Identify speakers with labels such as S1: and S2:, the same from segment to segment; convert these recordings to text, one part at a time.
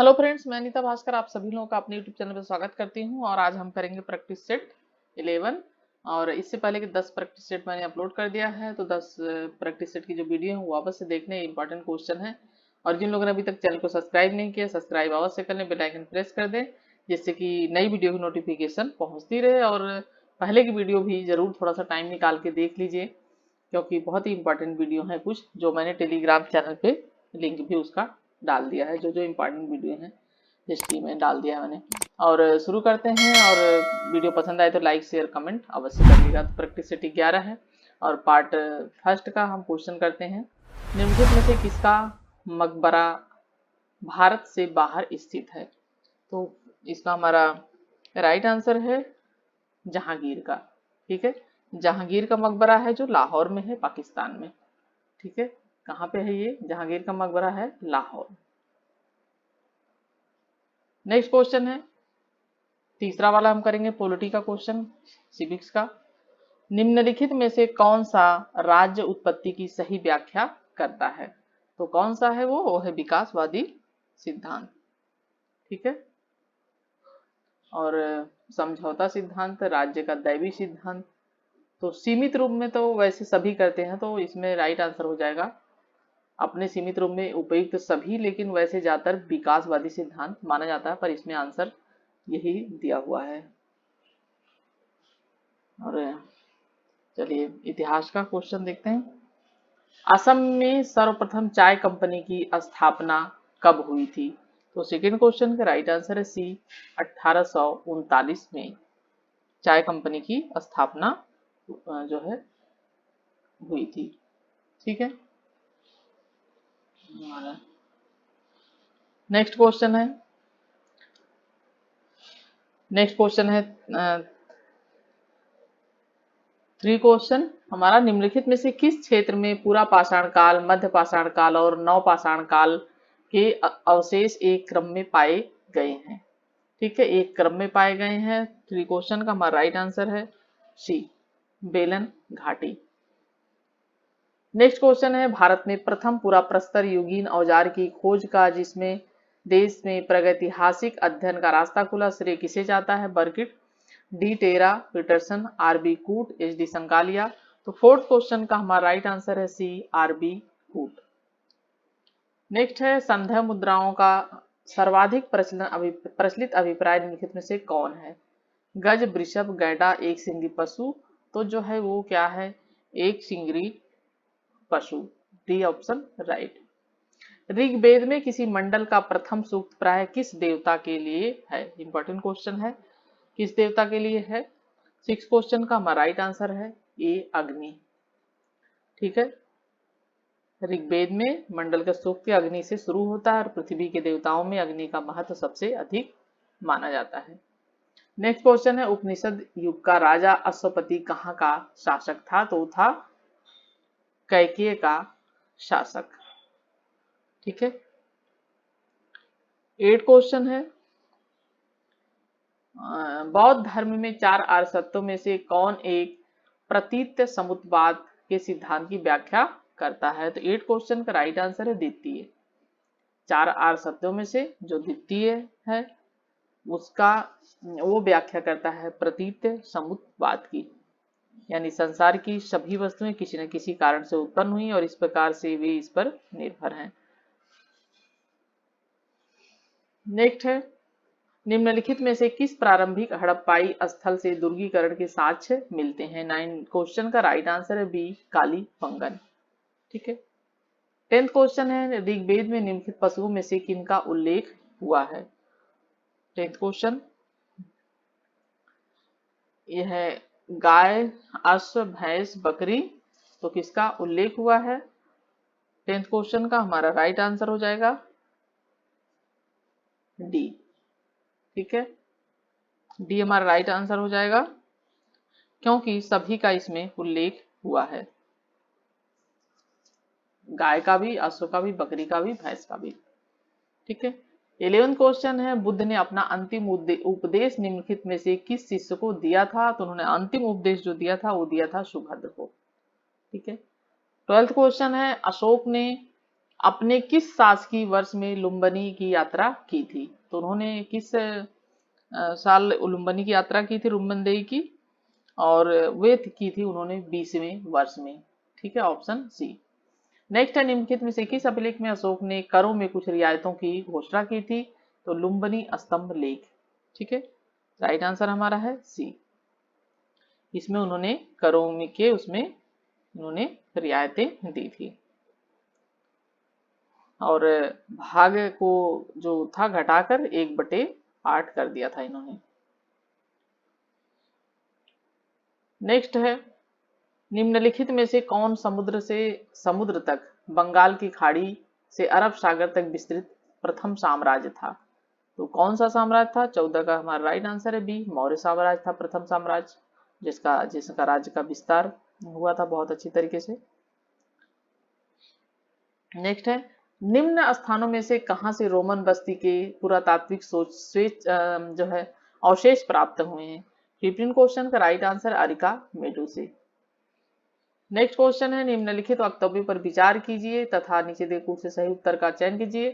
S1: Hello friends, मैं अनीता भास्कर आप सभी लोगों का अपने यूट्यूब चैनल पर स्वागत करती हूं। और आज हम करेंगे प्रैक्टिस सेट 11। और इससे पहले कि 10 प्रैक्टिस सेट मैंने अपलोड कर दिया है, तो 10 प्रैक्टिस सेट की जो वीडियो है वो वापस से देखने इंपॉर्टेंट क्वेश्चन है। और जिन लोगों ने अभी तक चैनल को सब्सक्राइब नहीं किया, सब्सक्राइब अवश्य कर लें, बेल आइकन प्रेस कर दें, जिससे कि नई वीडियो की नोटिफिकेशन पहुँचती रहे। और पहले की वीडियो भी जरूर थोड़ा सा टाइम निकाल के देख लीजिए, क्योंकि बहुत ही इंपॉर्टेंट वीडियो है कुछ जो मैंने टेलीग्राम चैनल पे लिंक भी उसका डाल दिया है। जो जो इम्पोर्टेंट वीडियो है हिस्ट्री में डाल दिया है मैंने। और शुरू करते हैं। और वीडियो पसंद आए तो लाइक शेयर कमेंट अवश्य करिएगा। तो प्रैक्टिस सेट 11 है और पार्ट फर्स्ट का हम क्वेश्चन करते हैं। निम्नलिखित में से किसका मकबरा भारत से बाहर स्थित है? तो इसका हमारा राइट आंसर है जहांगीर का। ठीक है, जहांगीर का मकबरा है जो लाहौर में है, पाकिस्तान में। ठीक है, कहाँ पे है ये? जहांगीर का मकबरा है लाहौर। नेक्स्ट क्वेश्चन है, तीसरा वाला हम करेंगे पॉलिटी का क्वेश्चन, सिविक्स का। निम्नलिखित में से कौन सा राज्य उत्पत्ति की सही व्याख्या करता है? तो कौन सा है वो है विकासवादी सिद्धांत। ठीक है, और समझौता सिद्धांत राज्य का दैवी सिद्धांत। तो सीमित रूप में तो वैसे सभी करते हैं, तो इसमें राइट आंसर हो जाएगा अपने सीमित रूप में उपयुक्त सभी, लेकिन वैसे ज्यादातर विकासवादी सिद्धांत माना जाता है, पर इसमें आंसर यही दिया हुआ है। और चलिए इतिहास का क्वेश्चन देखते हैं। असम में सर्वप्रथम चाय कंपनी की स्थापना कब हुई थी? तो सेकंड क्वेश्चन का राइट आंसर है सी, 1839 में चाय कंपनी की स्थापना जो है हुई थी। ठीक है, नेक्स्ट क्वेश्चन है, नेक्स्ट क्वेश्चन है 3 क्वेश्चन हमारा। निम्नलिखित में से किस क्षेत्र में पूरा पाषाण काल, मध्य पाषाण काल और नव पाषाण काल के अवशेष एक क्रम में पाए गए हैं? ठीक है, एक क्रम में पाए गए हैं। 3 क्वेश्चन का हमारा राइट आंसर है सी, बेलन घाटी। नेक्स्ट क्वेश्चन है, भारत में प्रथम पूरा प्रस्तर युगीन औजार की खोज का जिसमें देश में प्रागैतिहासिक अध्ययन का रास्ता खुला, श्रेय किसे जाता है? बर्किट, डी टेरा पीटरसन, आर बी कूट, एच डी संकालिया। तो फोर्थ क्वेश्चन का हमारा राइट आंसर है सी, आर बी कूट। नेक्स्ट है, संध्या मुद्राओं का सर्वाधिक प्रचलित अभिप्राय निम्नलिखित में से कौन है? गज, वृषभ, गैंडा, एक सिंगी पशु। तो जो है वो क्या है? एक सिंगरी पशु, डी ऑप्शन राइट। ऋग्वेद में किसी मंडल का प्रथम सूक्त प्राय किस देवता के लिए है? इंपॉर्टेंट क्वेश्चन है, किस देवता के लिए है? 6 क्वेश्चन का हमारा राइट आंसर है ए, अग्नि। ठीक है, ऋग्वेद में मंडल का सूक्त अग्नि से शुरू होता है और पृथ्वी के देवताओं में अग्नि का महत्व सबसे अधिक माना जाता है। नेक्स्ट क्वेश्चन है, उपनिषद युग का राजा अश्वपति कहाँ का शासक था? तो था कैकेय का शासक। ठीक है, 8 क्वेश्चन है, बौद्ध धर्म में 4 आर्य सत्यों में से कौन एक प्रतीत समुद्रवाद के सिद्धांत की व्याख्या करता है? तो 8 क्वेश्चन का राइट आंसर है द्वितीय। 4 आर्य सत्यों में से जो द्वितीय है उसका वो व्याख्या करता है प्रतीत समुद्रवाद की, यानी संसार की सभी वस्तुएं किसी न किसी कारण से उत्पन्न हुई और इस प्रकार से वे इस पर निर्भर हैं। नेक्स्ट है, निम्नलिखित में से किस प्रारंभिक हड़प्पाई स्थल से दुर्गीकरण के साक्ष्य मिलते हैं? 9 क्वेश्चन का राइट आंसर है बी, काली पंगन। ठीक है, 10th क्वेश्चन है, ऋग्वेद में निम्नलिखित पशुओं में से किनका उल्लेख हुआ है? 10th क्वेश्चन यह है गाय, अश्व, भैंस, बकरी। तो किसका उल्लेख हुआ है? 10th क्वेश्चन का हमारा राइट आंसर हो जाएगा डी। ठीक है, डी हमारा राइट आंसर हो जाएगा, क्योंकि सभी का इसमें उल्लेख हुआ है, गाय का भी, अश्व का भी, बकरी का भी, भैंस का भी। ठीक है, 11th क्वेश्चन है, बुद्ध ने अपना अंतिम उपदेश निम्नलिखित में से किस शिष्य को दिया था? तो उन्होंने अंतिम उपदेश जो दिया था वो दिया था सुभद्र को। ठीक है, 12th क्वेश्चन है, अशोक ने अपने किस शासकीय वर्ष में लुम्बिनी की यात्रा की थी? तो उन्होंने किस साल लुम्बिनी की यात्रा की थी रुक्मदेई की, और वे की थी उन्होंने 20वें वर्ष में। ठीक है, ऑप्शन सी। नेक्स्ट है, निम्नलिखित में से किस अभिलेख में अशोक ने करों में कुछ रियायतों की घोषणा की थी? तो लुम्बिनी स्तंभ लेख। ठीक है, राइट आंसर हमारा है सी। इसमें उन्होंने करों में के उसमें उन्होंने रियायतें दी थी, और भाग को जो था घटाकर 1/8 कर दिया था इन्होंने। नेक्स्ट है, निम्नलिखित में से कौन समुद्र तक बंगाल की खाड़ी से अरब सागर तक विस्तृत प्रथम साम्राज्य था? तो कौन सा साम्राज्य था? 14 का हमारा राइट आंसर है बी, मौर्य साम्राज्य था प्रथम साम्राज्य, जिसका राज्य का विस्तार हुआ था बहुत अच्छी तरीके से। नेक्स्ट है, निम्न स्थानों में से कहां से रोमन बस्ती के पुरातात्विक जो है अवशेष प्राप्त हुए हैं? 15 क्वेश्चन का राइट आंसर अरिका मेडू से। नेक्स्ट क्वेश्चन है, निम्नलिखित वक्तव्य पर विचार कीजिए तथा नीचे दिए कुछ से सही उत्तर का चयन कीजिए।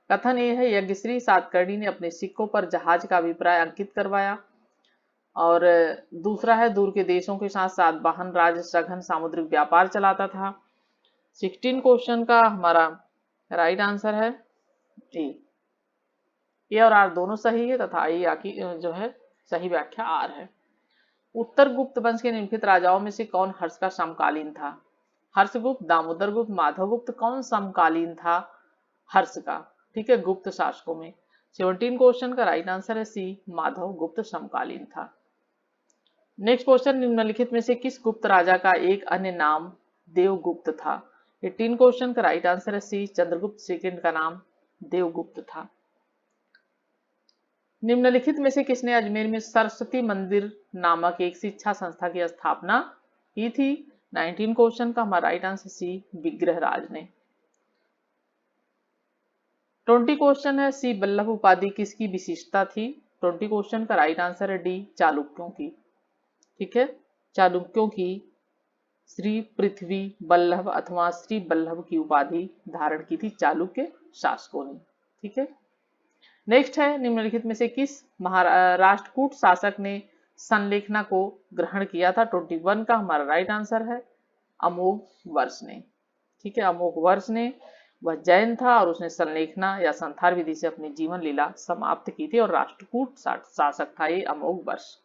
S1: कथन ये है, यज्ञश्री सातकर्णी ने अपने सिक्कों पर जहाज का अभिप्राय अंकित करवाया। और दूसरा है, दूर के देशों के साथ सातवाहन राज सघन सामुद्रिक व्यापार चलाता था। 16 क्वेश्चन का हमारा राइट आंसर है ए और आर दोनों सही है तथा ए की जो है सही व्याख्या आर है। उत्तर गुप्त वंश के निम्नलिखित राजाओं में से कौन हर्ष का समकालीन था? हर्षगुप्त, दामोदर गुप्त, माधव गुप्त, कौन समकालीन था हर्ष का? ठीक है, गुप्त शासकों में। 17 क्वेश्चन का राइट आंसर है सी, माधव गुप्त समकालीन था। नेक्स्ट क्वेश्चन, निम्नलिखित में से किस गुप्त राजा का एक अन्य नाम देवगुप्त था? 18 क्वेश्चन का राइट आंसर है सी, चंद्रगुप्त सेकंड का नाम देवगुप्त था। निम्नलिखित में से किसने अजमेर में सरस्वती मंदिर नामक एक शिक्षा संस्था की स्थापना की थी? 19 क्वेश्चन का हमारा राइट आंसर सी, विग्रहराज ने। 20 क्वेश्चन है, सी बल्लभ उपाधि किसकी विशिष्टता थी? 20 क्वेश्चन का राइट आंसर है डी, चालुक्यों की। ठीक है, चालुक्यों की श्री पृथ्वी बल्लभ अथवा श्री बल्लभ की उपाधि धारण की थी चालुक्य शासकों ने। ठीक है, नेक्स्ट है, निम्नलिखित में से किस राष्ट्रकूट शासक ने संलेखना को ग्रहण किया था? 21 का हमारा राइट आंसर है अमोघ वर्ष ने। ठीक है, अमोघ वर्ष ने, वह जैन था और उसने संलेखना या संथार विधि से अपनी जीवन लीला समाप्त की थी, और राष्ट्रकूट शासक था ये अमोघ वर्ष।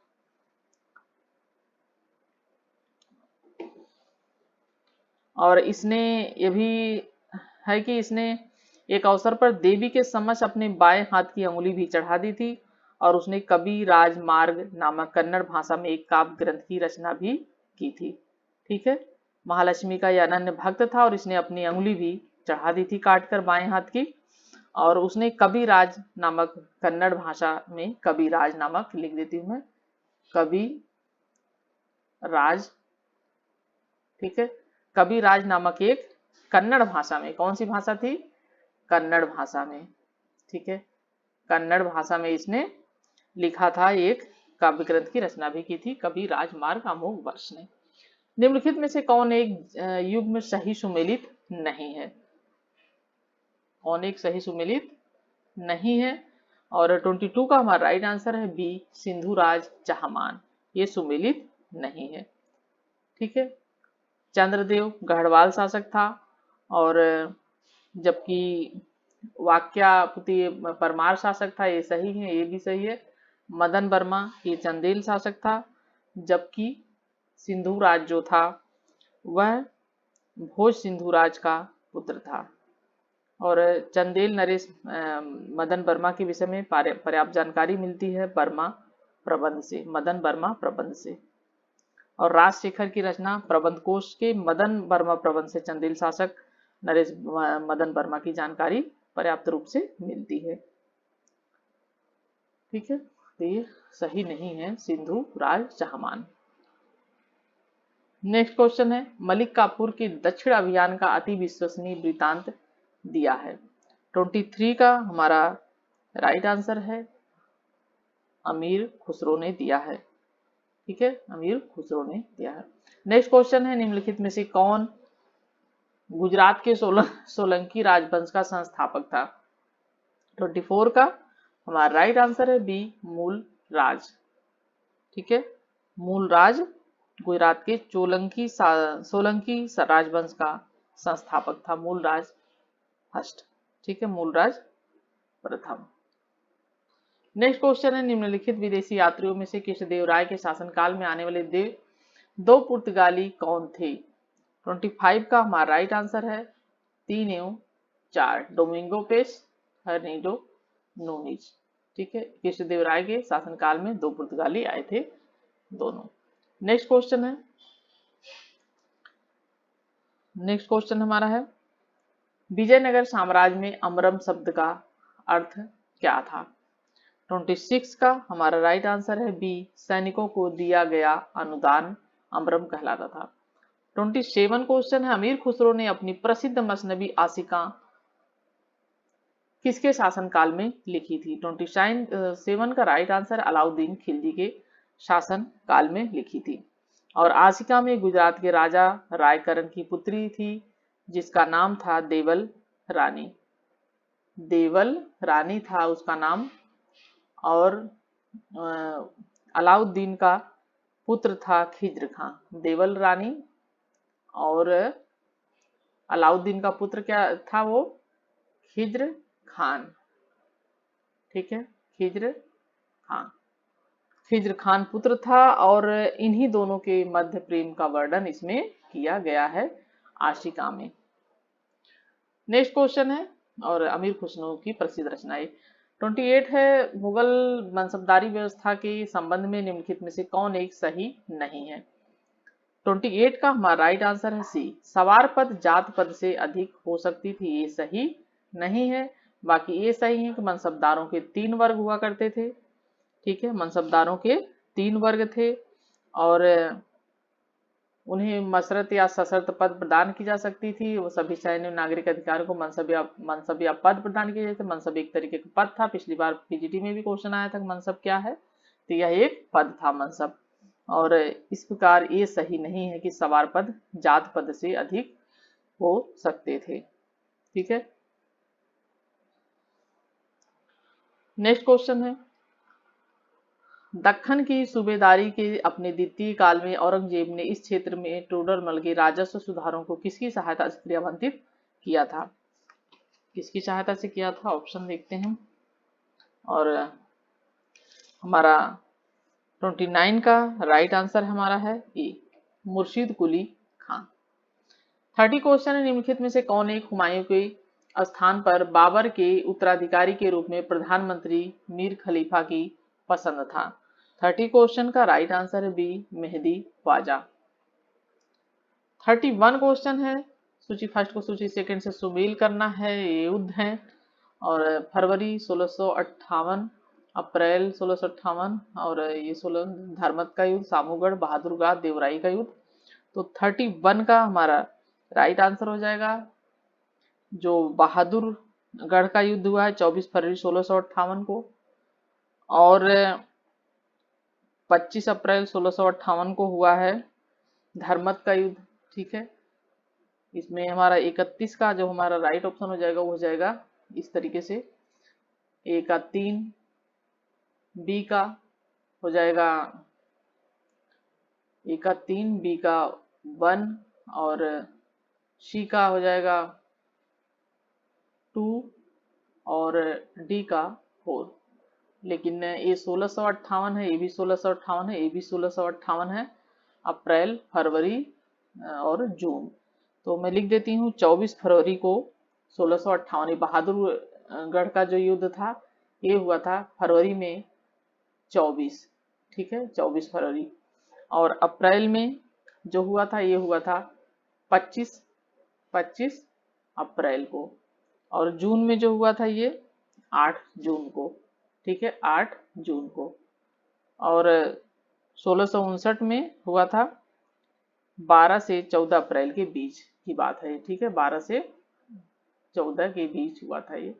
S1: और इसने ये भी है कि इसने एक अवसर पर देवी के समक्ष अपने बाएं हाथ की अंगुली भी चढ़ा दी थी, और उसने कवि राजमार्ग नामक कन्नड़ भाषा में एक काव्य ग्रंथ की रचना भी की थी। ठीक है, महालक्ष्मी का यह अनन्य भक्त था और इसने अपनी अंगुली भी चढ़ा दी थी काटकर बाएं हाथ की, और उसने कवि राज नामक कन्नड़ भाषा में कवि राज नामक लिख देती हूं मैं, कवि राज। ठीक है, कवि राज नामक एक कन्नड़ भाषा में, कौन सी भाषा थी? कन्नड़ भाषा में। ठीक है, कन्नड़ भाषा में इसने लिखा था, एक काव्य ग्रंथ की रचना भी की थी कवि राजमार्ग अमोघ वर्ष ने। निम्नलिखित में से कौन एक युग में सही सुमेलित नहीं है? कौन एक सही सुमेलित नहीं है? और 22 का हमारा राइट आंसर है बी, सिंधु राज चाहमान, ये सुमेलित नहीं है। ठीक है, चंद्रदेव गढ़वाल शासक था, और जबकि वाक्यापुति परमार शासक था, ये सही है, ये भी सही है। मदन वर्मा ये चंदेल शासक था, जबकि सिंधुराज जो था वह भोज सिंधुराज का पुत्र था। और चंदेल नरेश मदन वर्मा के विषय में पर्याप्त जानकारी मिलती है वर्मा प्रबंध से, मदन वर्मा प्रबंध से। और राजशेखर की रचना प्रबंध कोश के मदन वर्मा प्रबंध से चंदेल शासक नरेश मदन वर्मा की जानकारी पर्याप्त रूप से मिलती है। ठीक है, तो ये सही नहीं है सिंधु राज चाहमान। नेक्स्ट क्वेश्चन है, मलिक काफूर के दक्षिण अभियान का अति विश्वसनीय वृतांत दिया है? 23 का हमारा राइट आंसर है अमीर खुसरो ने दिया है। ठीक है, अमीर खुसरो ने दिया है। नेक्स्ट क्वेश्चन है, निम्नलिखित में से कौन गुजरात के सोलंकी राजवंश का संस्थापक था? 24 का हमारा राइट आंसर है बी, मूल राज। ठीक है, मूल राज गुजरात के सोलंकी राजवंश का संस्थापक था, मूल राज फर्स्ट। ठीक है, मूल राज प्रथम। नेक्स्ट क्वेश्चन है, निम्नलिखित विदेशी यात्रियों में से कृष्णदेवराय के शासनकाल में आने वाले दो पुर्तगाली कौन थे? 25 का हमारा राइट आंसर है 3 एवं 4, डोमिंगो पेस, हर्निडो नूनीज। ठीक है, कृष्णदेवराय के शासनकाल में 2 पुर्तगाली आए थे दोनों। नेक्स्ट क्वेश्चन हमारा है, विजयनगर साम्राज्य में अमरम शब्द का अर्थ क्या था? 26 का हमारा राइट आंसर है बी, सैनिकों को दिया गया अनुदान अमरम कहलाता था। 27 क्वेश्चन है, अमीर खुसरो ने अपनी प्रसिद्ध मसनबी आशिका किसके शासनकाल में लिखी थी? 27 का राइट आंसर अलाउद्दीन खिलजी के शासन काल में लिखी थी। और आशिका में गुजरात के राजा रायकरण की पुत्री थी जिसका नाम था देवल रानी। देवल रानी था उसका नाम। और अलाउद्दीन का पुत्र था खिज्र खां। देवल रानी और अलाउद्दीन का पुत्र क्या था? वो खिज्र खान। ठीक है, खिज्र खान, खिज्र खान पुत्र था। और इन्हीं दोनों के मध्य प्रेम का वर्णन इसमें किया गया है आशिका में। नेक्स्ट क्वेश्चन है, और अमीर खुसरो की प्रसिद्ध रचनाएं। 28 है, मुगल मनसबदारी व्यवस्था के संबंध में निम्नलिखित में से कौन एक सही नहीं है? 28 का हमारा राइट आंसर है सी, सवार पद जात पद से अधिक हो सकती थी, ये सही नहीं है। बाकी ये सही है कि मनसबदारों के 3 वर्ग हुआ करते थे। ठीक है, मनसबदारों के 3 वर्ग थे और उन्हें मशरत या सशर्त पद प्रदान की जा सकती थी। वो सभी सैन्य नागरिक अधिकारियों को मनसब या पद प्रदान किए जाते थे। मनसब एक तरीके का पद था। पिछली बार पीजीटी में भी क्वेश्चन आया था कि मनसब क्या है, तो यह एक पद था मनसब। और इस प्रकार ये सही नहीं है कि सवार पद जात पद से अधिक हो सकते थे। ठीक है, नेक्स्ट क्वेश्चन है, दक्खन की सूबेदारी के अपने द्वितीय काल में औरंगजेब ने इस क्षेत्र में टोडरमल के राजस्व सुधारों को किसकी सहायता से क्रियान्वित किया था? किसकी सहायता से किया था? ऑप्शन देखते हैं। और हमारा 29 का राइट आंसर हमारा है ए, मुर्शीद कुली खान। 30 क्वेश्चन है, निम्नलिखित में से कौन एक हुमायूं के स्थान पर बाबर के उत्तराधिकारी के रूप में प्रधानमंत्री मीर खलीफा की पसंद था? 30 क्वेश्चन का राइट आंसर है बी, मेहदी ख्वाजा। 31 क्वेश्चन है, सूची फर्स्ट को सूची सेकंड से सुमेल करना है, ये युद्ध है। और फरवरी 1658, अप्रैल 1658 और ये 16 धर्मत का युद्ध, सामूगढ़, बहादुरगढ़, देवराई का युद्ध। तो 31 का हमारा राइट आंसर हो जाएगा जो बहादुरगढ़ का युद्ध हुआ है 24 फरवरी 1658 को, और 25 अप्रैल 1658 को हुआ है धर्मत का युद्ध। ठीक है, इसमें हमारा 31 का जो हमारा राइट ऑप्शन हो जाएगा वो हो जाएगा इस तरीके से, ए का 3, बी का हो जाएगा ए का 3, बी का 1 और सी का हो जाएगा 2 और डी का 4। लेकिन ये 1658 है, ये भी 1658 है, ये भी 1658 है, अप्रैल, फरवरी और जून। तो मैं लिख देती हूँ 24 फरवरी को 1658 बहादुरगढ़ का जो युद्ध था ये हुआ था फरवरी में 24। ठीक है, 24 फरवरी। और अप्रैल में जो हुआ था ये हुआ था 25 अप्रैल को। और जून में जो हुआ था ये 8 जून को। ठीक है, 8 जून को। और 1659 में हुआ था 12 से 14 अप्रैल के बीच की बात है। ठीक है, 12 से 14 के बीच हुआ था ये,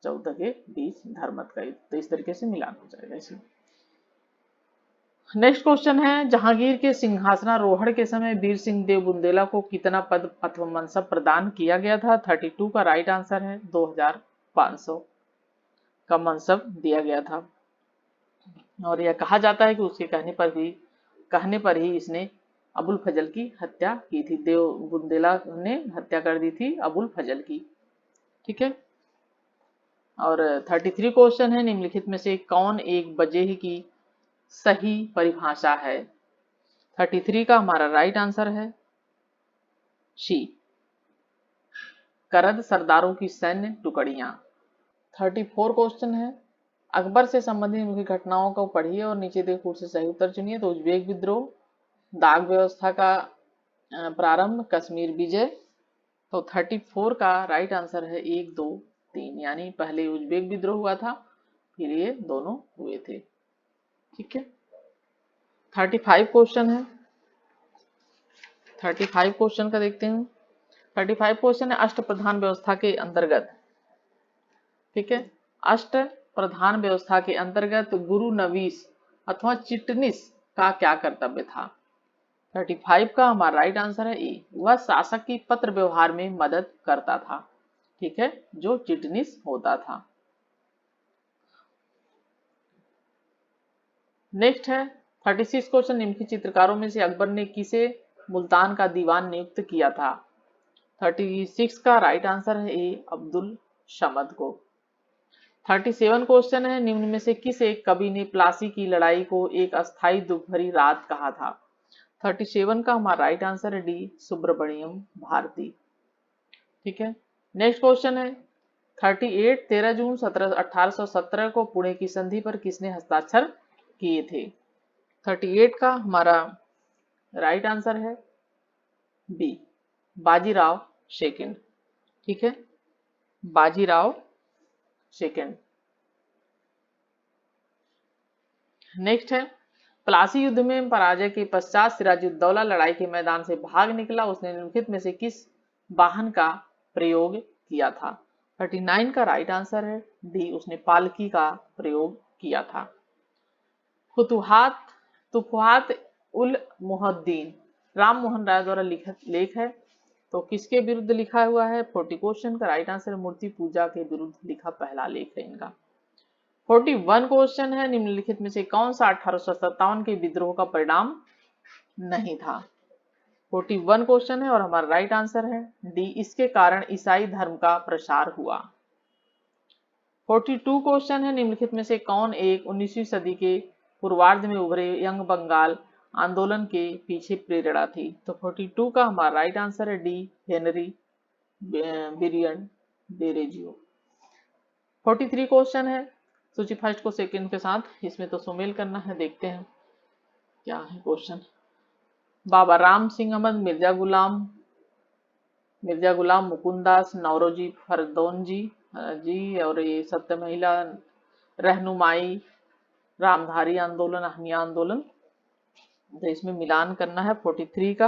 S1: 14 के बीच धर्मत का युद्ध। तो इस तरीके से मिलान हो जाएगा इसमें। नेक्स्ट क्वेश्चन है, जहांगीर के सिंहासनारोहण के समय वीर सिंह देव बुंदेला को कितना पद अथवा मनसब प्रदान किया गया था? 32 का राइट आंसर है। 2500 का मनसब दिया गया था। और यह कहा जाता है कि उसके कहने पर ही इसने अबुल फजल की हत्या की थी। देव बुंदेला ने हत्या कर दी थी अबुल फजल की। ठीक है। और 33 क्वेश्चन है, निम्नलिखित में से कौन एक वजह की सही परिभाषा है? 33 का हमारा राइट आंसर है सी, करद सरदारों की सैन्य टुकड़ियां। 34 क्वेश्चन है, अकबर से संबंधित मुख्य घटनाओं को पढ़िए और नीचे दिए कूट से सही उत्तर चुनिए। तो उज्बेक विद्रोह, दाग व्यवस्था का प्रारंभ, कश्मीर विजय। तो 34 का राइट आंसर है 1, 2, 3, यानी पहले उज्बेक विद्रोह हुआ था, फिर ये दोनों हुए थे। ठीक है। 35 क्वेश्चन है, 35 क्वेश्चन का देखते हैं। 35 क्वेश्चन है, अष्ट प्रधान व्यवस्था के अंतर्गत, ठीक है, अष्ट प्रधान व्यवस्था के अंतर्गत गुरु नवीस अथवा चिटनिस का क्या कर्तव्य था? 35 का हमारा राइट आंसर है ए, वह शासक की पत्र व्यवहार में मदद करता था। ठीक है, जो चिटनिस होता था। नेक्स्ट है 36 क्वेश्चन, निम्नलिखित चित्रकारों में से अकबर ने किसे मुल्तान का दीवान नियुक्त किया था? 36 का राइट आंसर है ए, अब्दुल शमद को। 37 क्वेश्चन है, निम्न में से किस एक कवि ने प्लासी की लड़ाई को एक अस्थायी दुख भरी रात कहा था? 37 का हमारा राइट आंसर है डी, सुब्रमण्यम भारती। ठीक है। नेक्स्ट क्वेश्चन है 38, 13 जून 1817 को पुणे की संधि पर किसने हस्ताक्षर किए थे? 38 का हमारा राइट आंसर है बी, बाजीराव सेकंड। ठीक है, बाजीराव सेकंड। नेक्स्ट है, प्लासी युद्ध में पराजय के पश्चात सिराजुद्दौला लड़ाई के मैदान से भाग निकला, उसने निम्नलिखित में से किस वाहन का प्रयोग किया था? 39 का राइट आंसर है डी, उसने पालकी का प्रयोग किया था। फुतुहात तुफात उल मुहद्दीन राम मोहन राय द्वारा लिखित लेख है, तो किसके विरुद्ध लिखा हुआ है? 40 क्वेश्चन का राइट आंसर मूर्ति पूजा के विरुद्ध लिखा पहला लेख है इनका। 41 क्वेश्चन है, निम्नलिखित में से कौन सा 1857 के विद्रोह का परिणाम नहीं था? 41 क्वेश्चन है और हमारा राइट आंसर है डी, इसके कारण ईसाई धर्म का प्रसार हुआ। 42 क्वेश्चन है, निम्नलिखित में से कौन एक 19वीं सदी के पूर्वार्ध में उभरे यंग बंगाल आंदोलन के पीछे प्रेरणा थी? तो 42 का हमारा राइट आंसर है डी, हेनरी बिरियन डेरेजियो। 43 क्वेश्चन है, सूची फर्स्ट को सेकंड के साथ, इसमें तो सुमेल करना है, देखते हैं क्या है क्वेश्चन। बाबा राम सिंह अहमद, मिर्जा गुलाम मुकुंदास, नौरोजी फरदौन जी और ये सत्य महिला रहनुमाई, रामधारी आंदोलन, अहमिया आंदोलन। तो इसमें मिलान करना है। 43 का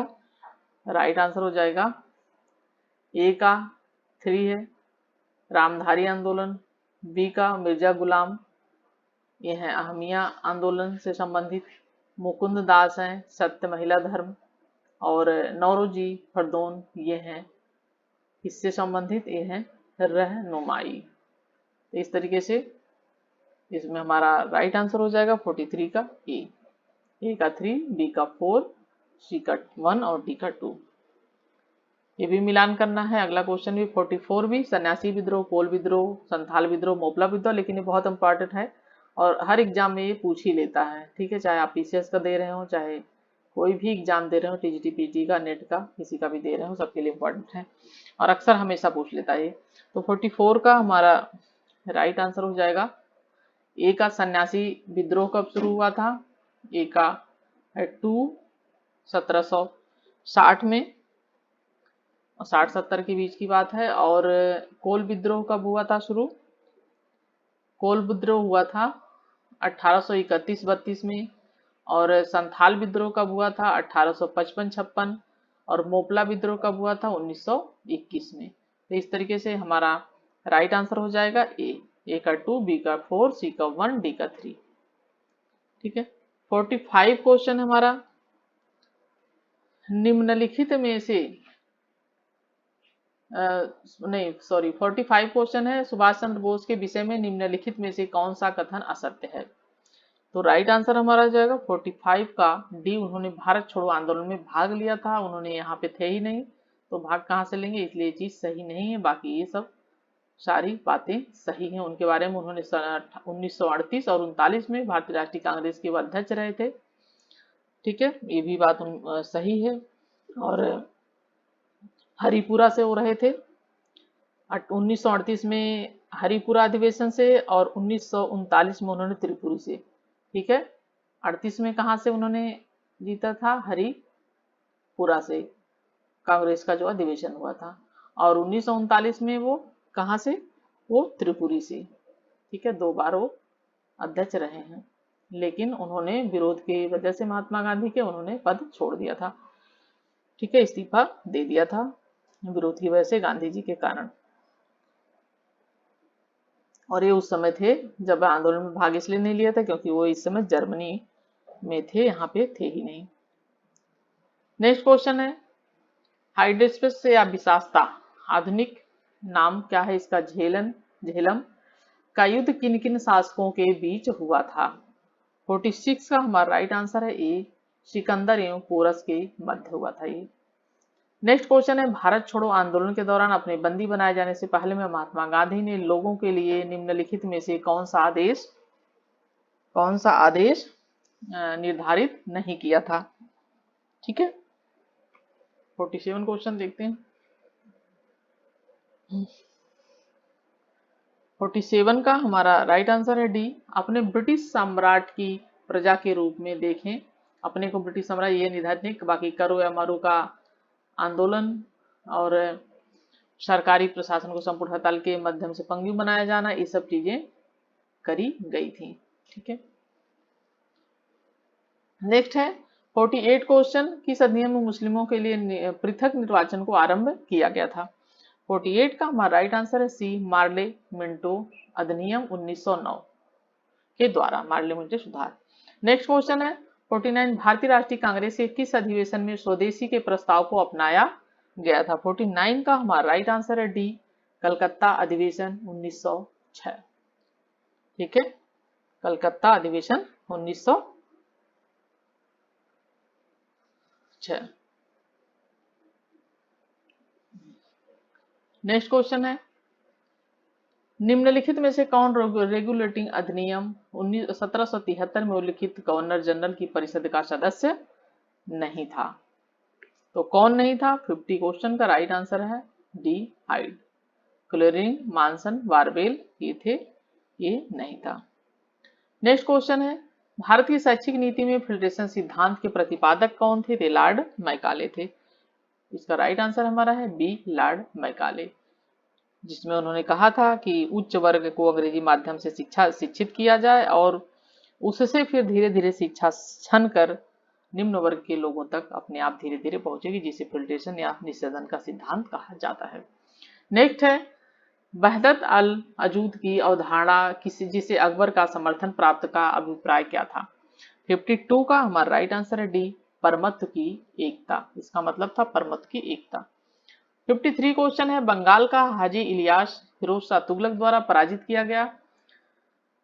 S1: राइट आंसर हो जाएगा ए का 3 है, रामधारी आंदोलन, बी का मिर्जा गुलाम, ये है अहमिया आंदोलन से संबंधित, मुकुंद दास हैं सत्य महिला धर्म, और नौरोजी फरदौन ये हैं इससे संबंधित, ये है रहनुमाई। तो इस तरीके से इसमें हमारा राइट आंसर हो जाएगा 43 का ए का 3, बी का 4, सी का 1 और डी का 2। ये भी मिलान करना है। अगला क्वेश्चन भी 44 भी, सन्यासी विद्रोह, कोल विद्रोह, संथाल विद्रोह, मोपला विद्रोह, लेकिन ये बहुत इंपॉर्टेंट है और हर एग्जाम में ये पूछ ही लेता है। ठीक है, चाहे आप पीसीएस का दे रहे हो, चाहे कोई भी एग्जाम दे रहे हो, टीजीटी पीटी का, नेट का, किसी का भी दे रहे हो, सबके लिए इंपॉर्टेंट है और अक्सर हमेशा पूछ लेता है। तो 44 का हमारा राइट आंसर हो जाएगा ए का, सन्यासी विद्रोह कब शुरू हुआ था? ए का 2 1760 में, 60-70 के बीच की बात है। और कोल विद्रोह कब हुआ था शुरू? कोल विद्रोह हुआ था 1831-32 में। और संथाल विद्रोह कब हुआ था? 1855-56। और मोपला विद्रोह कब हुआ था? 1921 में। तो इस तरीके से हमारा राइट आंसर हो जाएगा ए का 2, बी का 4, सी का 1, डी का 3। ठीक है। 45 क्वेश्चन है हमारा, निम्नलिखित में से नहीं सॉरी 45 क्वेश्चन है, सुभाष चंद्र बोस के विषय में निम्नलिखित में से कौन सा कथन असत्य है। तो राइट आंसर हमारा जाएगा 45 का डी, उन्होंने भारत छोड़ो आंदोलन में भाग लिया था, उन्होंने यहाँ पे थे ही नहीं, तो भाग कहाँ से लेंगे, इसलिए चीज सही नहीं है। बाकी ये सब सारी बातें सही हैं। उनके बारे में उन्होंने 1938 और 39 में भारतीय राष्ट्रीय कांग्रेस के अध्यक्ष रहे थे। ठीक है, ये भी बात सही है। और हरिपुरा से हो रहे थे 1938 में हरिपुरा अधिवेशन से, और 1939 में उन्होंने त्रिपुरी से। ठीक है, 38 में कहाँ से उन्होंने जीता था, हरिपुरा से कांग्रेस का जो अधिवेशन हुआ था, और 1939 में वो कहाँ से, वो त्रिपुरी से। ठीक है, 2 बार वो अध्यक्ष रहे हैं, लेकिन उन्होंने विरोध की वजह से महात्मा गांधी के उन्होंने पद छोड़ दिया था। ठीक है, इस्तीफा दे दिया था विरोध की वजह से गांधी जी के कारण। और ये उस समय थे जब आंदोलन में भाग इसलिए नहीं लिया था क्योंकि वो इस समय जर्मनी में थे, यहाँ पे थे ही नहीं। नेक्स्ट क्वेश्चन है, हाइड्रोस्पेस या विशास्ता आधुनिक नाम क्या है इसका, झेलम का युद्ध किन किन शासकों के बीच हुआ था। 46 का हमारा राइट आंसर है ए, सिकंदर एवं पोरस के मध्य हुआ था ये। नेक्स्ट क्वेश्चन है, भारत छोड़ो आंदोलन के दौरान अपने बंदी बनाए जाने से पहले में महात्मा गांधी ने लोगों के लिए निम्नलिखित में से कौन सा आदेश निर्धारित नहीं किया था। ठीक है, 47 क्वेश्चन देखते हैं। 47 का हमारा राइट आंसर है डी, अपने ब्रिटिश सम्राट की प्रजा के रूप में देखें। अपने को ब्रिटिश सम्राट ये निर्धारित नहीं, बाकी करो या मरो का आंदोलन और सरकारी प्रशासन को संपूर्ण हड़ताल के माध्यम से पंगु बनाया जाना, ये सब चीजें करी गई थी। ठीक है, नेक्स्ट है 48 क्वेश्चन, किस अधिनियम में मुस्लिमों के लिए पृथक निर्वाचन को आरंभ किया गया था। 48 का हमारा राइट आंसर है सी, मार्ले मिंटो अधिनियम 1909 के द्वारा, मार्ले मिंटो सुधार। नेक्स्ट क्वेश्चन है 49, भारतीय राष्ट्रीय कांग्रेस के किस अधिवेशन में स्वदेशी के प्रस्ताव को अपनाया गया था। 49 का हमारा राइट आंसर है डी, कलकत्ता अधिवेशन 1906। ठीक है, कलकत्ता अधिवेशन 1906। नेक्स्ट क्वेश्चन है, निम्नलिखित में से कौन रेगुलेटिंग अधिनियम 1773 में उल्लिखित गवर्नर जनरल की परिषद का सदस्य नहीं था। तो कौन नहीं था, 50 क्वेश्चन का राइट आंसर है डी, हाइड। क्लोरिन, मानसन, बारबेल ये थे, ये नहीं था। नेक्स्ट क्वेश्चन है, भारत की शैक्षिक नीति में फिल्ट्रेशन सिद्धांत के प्रतिपादक कौन थे। थे लॉर्ड मैकाले थे। इसका राइट आंसर हमारा है बी, लॉर्ड मैकाले, जिसमें उन्होंने कहा था कि उच्च वर्ग को अंग्रेजी माध्यम से शिक्षित किया जाए और उससे फिर धीरे धीरे शिक्षा छन कर निम्न वर्ग के लोगों तक अपने आप धीरे धीरे पहुंचेगी, जिसे फिल्ट्रेशन या निषेधन का सिद्धांत कहा जाता है। नेक्स्ट है, वहदत अल अजूद की अवधारणा जिसे अकबर का समर्थन प्राप्त का अभिप्राय क्या था। 52 का हमारा राइट आंसर है डी, परमत्व की एकता, इसका मतलब था परमत्व की एकता। 53 क्वेश्चन है, बंगाल का हाजी इलियास फिरोज शाह तुगलक द्वारा पराजित किया गया,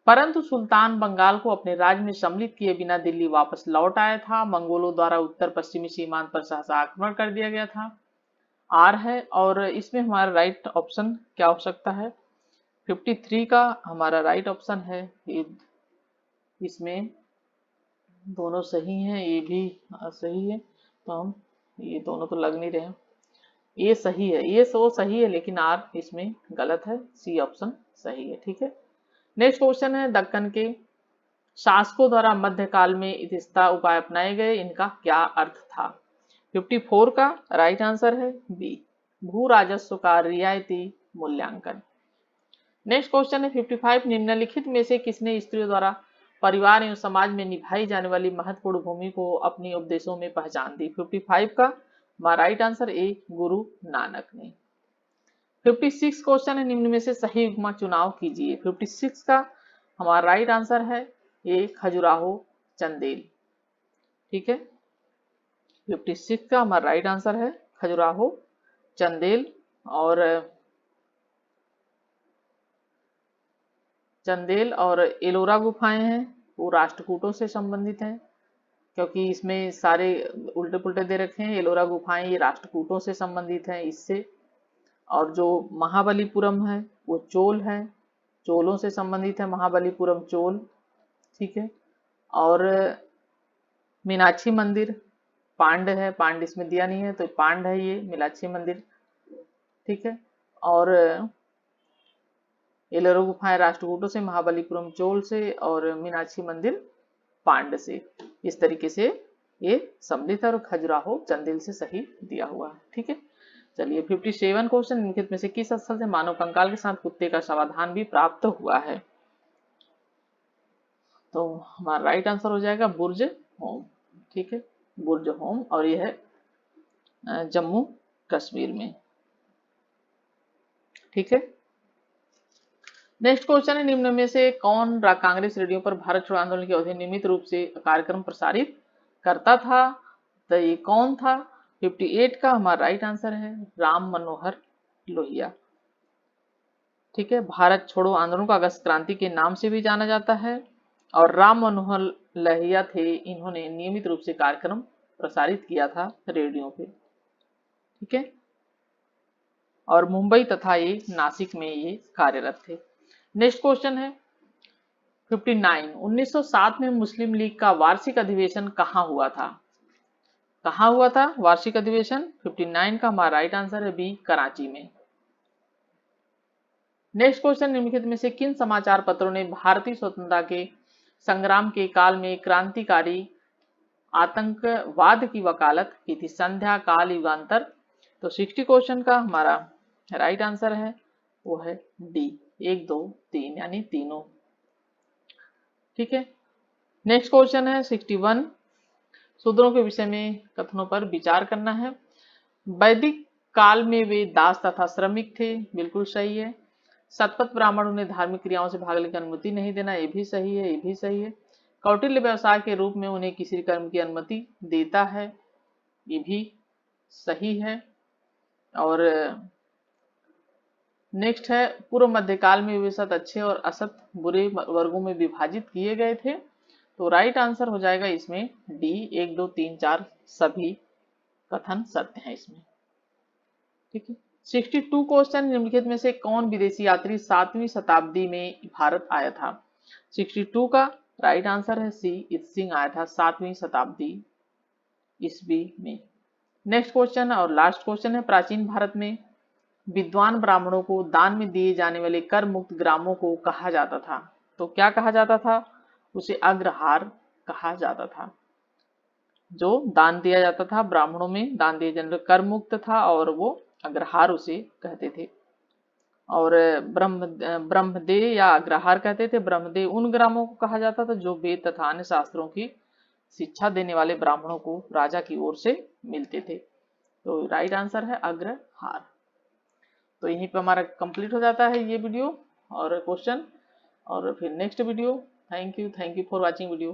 S1: परंतु सुल्तान बंगाल को अपने राज्य में सम्मिलित किए बिना दिल्ली वापस लौट आया था। मंगोलों द्वारा उत्तर पश्चिमी सीमांत पर सहसा आक्रमण कर दिया गया था। आर है, और इसमें हमारा राइट ऑप्शन क्या हो सकता है। 53 का हमारा राइट ऑप्शन है, इसमें दोनों सही हैं, ये भी सही है, तो हम ये दोनों तो लग नहीं रहे। ये सही है, ये सो सही है, लेकिन आर इसमें गलत है, सी ऑप्शन सही है। ठीक है, नेक्स्ट क्वेश्चन है, दक्कन के शासकों द्वारा मध्यकाल में इतिस्ता उपाय अपनाए गए, इनका क्या अर्थ था। 54 का राइट आंसर है बी, भू राजस्व का रियायती मूल्यांकन। नेक्स्ट क्वेश्चन है 55, निम्नलिखित में से किसने स्त्रियों द्वारा परिवार एवं समाज में निभाई जाने वाली महत्वपूर्ण भूमि को अपने उपदेशों में पहचान दी। 55 का right answer A, Guru Nanak ने। 56 क्वेश्चन है, निम्न में से सही युग्म चुनाव कीजिए। 56 का हमारा राइट आंसर है ए, खजुराहो चंदेल। ठीक है। 56 का हमारा राइट आंसर है खजुराहो, चंदेल और एलोरा गुफाएं हैं, वो राष्ट्रकूटों से संबंधित हैं, क्योंकि इसमें सारे उल्टे पुल्टे दे रखे हैं। एलोरा गुफाएं ये राष्ट्रकूटों से संबंधित हैं इससे। और जो महाबलीपुरम है वो चोल है, चोलों से संबंधित है महाबलीपुरम चोल, ठीक है। और मीनाक्षी मंदिर पांड है, पांड इसमें दिया नहीं है तो पांड है ये मीनाक्षी मंदिर, ठीक है। और एलोरा गुफाएं राष्ट्रकूटों से, महाबलीपुरम चोल से और मीनाक्षी मंदिर पांड से। इस तरीके से ये सम्मिलित है और खजुराहो चंदेल से सही दिया हुआ है, ठीक है। चलिए 57 क्वेश्चन, निम्नलिखित में से किस स्थल से मानव कंकाल के साथ कुत्ते का शवाधान भी प्राप्त हुआ है? तो हमारा राइट आंसर हो जाएगा बुर्ज होम, ठीक है, बुर्ज होम, और यह है जम्मू कश्मीर में, ठीक है। नेक्स्ट क्वेश्चन है, निम्न में से कौन कांग्रेस रेडियो पर भारत छोड़ो आंदोलन की अवधि नियमित रूप से कार्यक्रम प्रसारित करता था? तो ये कौन था? 58 का हमारा राइट आंसर है राम मनोहर लोहिया, ठीक है। भारत छोड़ो आंदोलन को अगस्त क्रांति के नाम से भी जाना जाता है और राम मनोहर लोहिया थे, इन्होंने नियमित रूप से कार्यक्रम प्रसारित किया था रेडियो पे, ठीक है। और मुंबई तथा ये नासिक में ये कार्यरत थे। नेक्स्ट क्वेश्चन है 59, 1907 में मुस्लिम लीग का वार्षिक अधिवेशन कहाँ हुआ था? कहाँ हुआ था वार्षिक अधिवेशन? 59 का हमारा राइट आंसर है बी, कराची में। नेक्स्ट क्वेश्चन, निम्नलिखित में से किन समाचार पत्रों ने भारतीय स्वतंत्रता के संग्राम के काल में क्रांतिकारी आतंकवाद की वकालत की थी? संध्या, काल, युगांतर। तो 60 क्वेश्चन का हमारा राइट आंसर है वो है डी, 1, 2, 3 यानी तीनों, ठीक है। नेक्स्ट क्वेश्चन है 61, शूद्रों के विषय में कथनों पर विचार करना है। वैदिक काल में वे दास तथा श्रमिक थे, बिल्कुल सही है। सतपथ ब्राह्मण उन्हें धार्मिक क्रियाओं से भागने की अनुमति नहीं देना, ये भी सही है, ये भी सही है। कौटिल्य व्यवसाय के रूप में उन्हें किसी कर्म की अनुमति देता है, ये भी सही है। और नेक्स्ट है पूर्व मध्यकाल में वे सत अच्छे और असत बुरे वर्गों में विभाजित किए गए थे, तो राइट आंसर हो जाएगा इसमें डी, 1, 2, 3, 4 सभी कथन सत्य हैं इसमें, ठीक है। 62 क्वेश्चन, निम्नलिखित में से कौन विदेशी यात्री 7वीं शताब्दी में भारत आया था? 62 का राइट आंसर है सी, इत सिंह आया था 7वीं शताब्दी ईस्वी में। नेक्स्ट क्वेश्चन और लास्ट क्वेश्चन है, प्राचीन भारत में विद्वान ब्राह्मणों को दान में दिए जाने वाले कर मुक्त ग्रामों को कहा जाता था? तो क्या कहा जाता था? उसे अग्रहार कहा जाता था। जो दान दिया जाता था ब्राह्मणों में, दान दिए जाने कर मुक्त था और वो अग्रहार उसे कहते थे। और ब्रह्मदेव या अग्रहार कहते थे। ब्रह्मदेव उन ग्रामों को कहा जाता था जो वेद तथा अन्य शास्त्रों की शिक्षा देने वाले ब्राह्मणों को राजा की ओर से मिलते थे। तो राइट आंसर है अग्रहार। तो यहीं पे हमारा कंप्लीट हो जाता है ये वीडियो और क्वेश्चन, और फिर next video. Thank you for watching video.